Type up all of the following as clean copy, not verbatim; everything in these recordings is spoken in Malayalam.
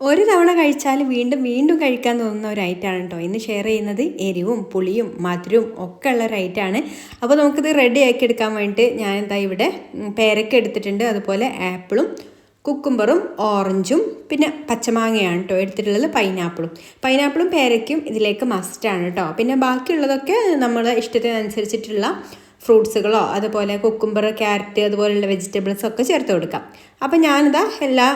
ഒരു തവണ കഴിച്ചാൽ വീണ്ടും വീണ്ടും കഴിക്കാൻ തോന്നുന്ന ഒരു ഐറ്റമാണ് കേട്ടോ ഇന്ന് ഷെയർ ചെയ്യുന്നത്. എരിവും പുളിയും മധുരവും ഒക്കെ ഉള്ള ഒരു ഐറ്റമാണ്. അപ്പോൾ നമുക്കിത് റെഡി ആക്കി എടുക്കാൻ വേണ്ടിയിട്ട് ഞാൻ എന്താ ഇവിടെ പേരക്ക എടുത്തിട്ടുണ്ട്, അതുപോലെ ആപ്പിളും കുക്കുംബറും ഓറഞ്ചും പിന്നെ പച്ചമാങ്ങയാണ് കേട്ടോ എടുത്തിട്ടുള്ളത്. പൈനാപ്പിളും പേരയ്ക്കും ഇതിലേക്ക് മസ്റ്റാണ് കേട്ടോ. പിന്നെ ബാക്കിയുള്ളതൊക്കെ നമ്മൾ ഇഷ്ടത്തിനനുസരിച്ചിട്ടുള്ള ഫ്രൂട്ട്സുകളോ അതുപോലെ കുക്കുംബർ, ക്യാരറ്റ് അതുപോലെയുള്ള വെജിറ്റബിൾസ് ഒക്കെ ചേർത്ത് കൊടുക്കാം. അപ്പോൾ ഞാനിതാ എല്ലാ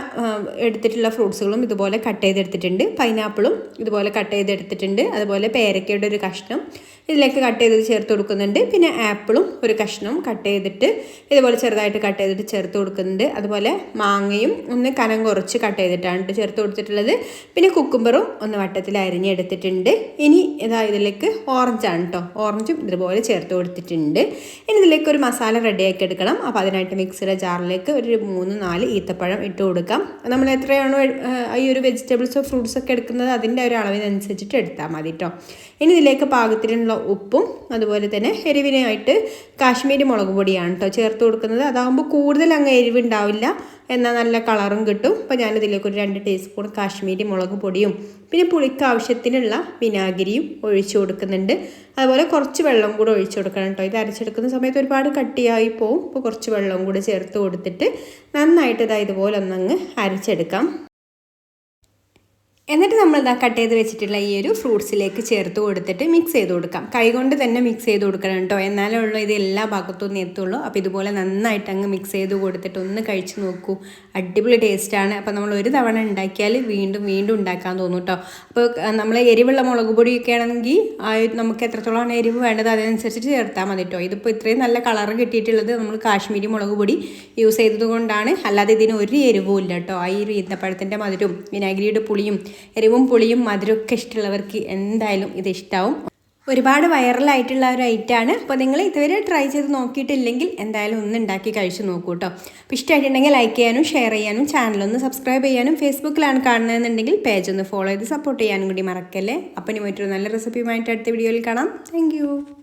എടുത്തിട്ടുള്ള ഫ്രൂട്ട്സുകളും ഇതുപോലെ കട്ട് ചെയ്തെടുത്തിട്ടുണ്ട്. പൈനാപ്പിളും ഇതുപോലെ കട്ട് ചെയ്തെടുത്തിട്ടുണ്ട്, അതുപോലെ പേരയ്ക്കയുടെ ഒരു കഷ്ണം ഇതിലേക്ക് കട്ട് ചെയ്ത് ചേർത്ത് കൊടുക്കുന്നുണ്ട്. പിന്നെ ആപ്പിളും ഒരു കഷ്ണം കട്ട് ചെയ്തിട്ട് ഇതുപോലെ ചെറുതായിട്ട് കട്ട് ചെയ്തിട്ട് ചേർത്ത് കൊടുക്കുന്നുണ്ട്. അതുപോലെ മാങ്ങയും ഒന്ന് കനം കുറച്ച് കട്ട് ചെയ്തിട്ടാണ് ചേർത്ത് കൊടുത്തിട്ടുള്ളത്. പിന്നെ കുക്കുംബറും ഒന്ന് വട്ടത്തിൽ അരിഞ്ഞെടുത്തിട്ടുണ്ട്. ഇനി ഇതാ ഇതിലേക്ക് ഓറഞ്ചാണ് കേട്ടോ, ഓറഞ്ചും ഇതുപോലെ ചേർത്ത് കൊടുത്തിട്ടുണ്ട്. ഇനി ഇതിലേക്ക് ഒരു മസാല റെഡിയാക്കി എടുക്കണം. അപ്പോൾ അതിനായിട്ട് മിക്സിയുടെ ജാറിലേക്ക് ഒരു 3-4 ഈത്തപ്പഴം ഇട്ട് കൊടുക്കാം. നമ്മൾ എത്രയാണോ ഈ ഒരു വെജിറ്റബിൾസോ ഫ്രൂട്ട്സൊക്കെ എടുക്കുന്നത് അതിൻ്റെ ഒരു അളവിനനുസരിച്ചിട്ട് എടുത്താൽ മതി കേട്ടോ. ഇനി ഇതിലേക്ക് പാകത്തിനുള്ള ഉപ്പും അതുപോലെ തന്നെ എരിവിനായിട്ട് കാശ്മീരി മുളക് പൊടിയാണ് കേട്ടോ ചേർത്ത് കൊടുക്കുന്നത്. അതാകുമ്പോൾ കൂടുതൽ അങ്ങ് എരിവുണ്ടാവില്ല, എന്നാൽ നല്ല കളറും കിട്ടും. അപ്പോൾ ഞാനിതിലേക്ക് ഒരു 2 ടീസ്പൂൺ കാശ്മീരി മുളക് പൊടിയും പിന്നെ പുളിക്ക് ആവശ്യത്തിനുള്ള വിനാഗിരിയും ഒഴിച്ചു കൊടുക്കുന്നുണ്ട്. അതുപോലെ കുറച്ച് വെള്ളം കൂടെ ഒഴിച്ചു കൊടുക്കണം കേട്ടോ. ഇത് അരച്ചെടുക്കുന്ന സമയത്ത് ഒരുപാട് കട്ടിയായി പോവും. അപ്പോൾ കുറച്ച് വെള്ളം കൂടെ ചേർത്ത് കൊടുത്തിട്ട് നന്നായിട്ട് ഇതുപോലെ ഒന്നങ്ങ് അരച്ചെടുക്കാം. എന്നിട്ട് നമ്മൾ കട്ട് ചെയ്ത് വെച്ചിട്ടുള്ള ഈ ഒരു ഫ്രൂട്ട്സിലേക്ക് ചേർത്ത് കൊടുത്തിട്ട് മിക്സ് ചെയ്ത് കൊടുക്കാം. കൈകൊണ്ട് തന്നെ മിക്സ് ചെയ്ത് കൊടുക്കണം കേട്ടോ, എന്നാലേ ഉള്ളൂ ഇത് എല്ലാ ഭാഗത്തും എത്തുള്ളൂ. അപ്പോൾ ഇതുപോലെ നന്നായിട്ട് അങ്ങ് മിക്സ് ചെയ്ത് കൊടുത്തിട്ട് ഒന്ന് കഴിച്ച് നോക്കൂ, അടിപൊളി ടേസ്റ്റാണ്. അപ്പോൾ നമ്മൾ ഒരു തവണ ഉണ്ടാക്കിയാൽ വീണ്ടും വീണ്ടും ഉണ്ടാക്കാൻ തോന്നും കേട്ടോ. അപ്പോൾ നമ്മൾ എരിവുള്ള മുളക് പൊടിയൊക്കെ ആണെങ്കിൽ നമുക്ക് എത്രത്തോളമാണ് എരിവ് വേണ്ടത് അതിനനുസരിച്ചിട്ട് ചേർത്താൽ മതി കേട്ടോ. ഇതിപ്പോൾ ഇത്രയും നല്ല കളർ കിട്ടിയിട്ടുള്ളത് നമ്മൾ കാശ്മീരി മുളക് പൊടി യൂസ് ചെയ്തത് കൊണ്ടാണ്, അല്ലാതെ ഇതിന് ഒരു എരിവും ഇല്ല കേട്ടോ. ഈ ഒരു ഈന്തപ്പഴത്തിൻ്റെ മധുരവും വിനാഗിരിയുടെ പുളിയും എരിവും പുളിയും മധുരമൊക്കെ ഇഷ്ടമുള്ളവർക്ക് എന്തായാലും ഇത് ഇഷ്ടമാവും. ഒരുപാട് വൈറലായിട്ടുള്ള ഒരു ഐറ്റമാണ്. അപ്പോൾ നിങ്ങൾ ഇതുവരെ ട്രൈ ചെയ്ത് നോക്കിയിട്ടില്ലെങ്കിൽ എന്തായാലും ഒന്ന് ഉണ്ടാക്കി കഴിച്ച് നോക്കൂ കേട്ടോ. അപ്പോൾ ഇഷ്ടമായിട്ടുണ്ടെങ്കിൽ ലൈക്ക് ചെയ്യാനും ഷെയർ ചെയ്യാനും ചാനലൊന്ന് സബ്സ്ക്രൈബ് ചെയ്യാനും ഫേസ്ബുക്കിലാണ് കാണുന്നതെന്നുണ്ടെങ്കിൽ പേജ് ഒന്ന് ഫോളോ ചെയ്ത് സപ്പോർട്ട് ചെയ്യാനും കൂടി മറക്കല്ലേ. അപ്പോൾ ഇനി മറ്റൊരു നല്ല റെസിപ്പിയുമായിട്ട് അടുത്ത വീഡിയോയിൽ കാണാം. താങ്ക്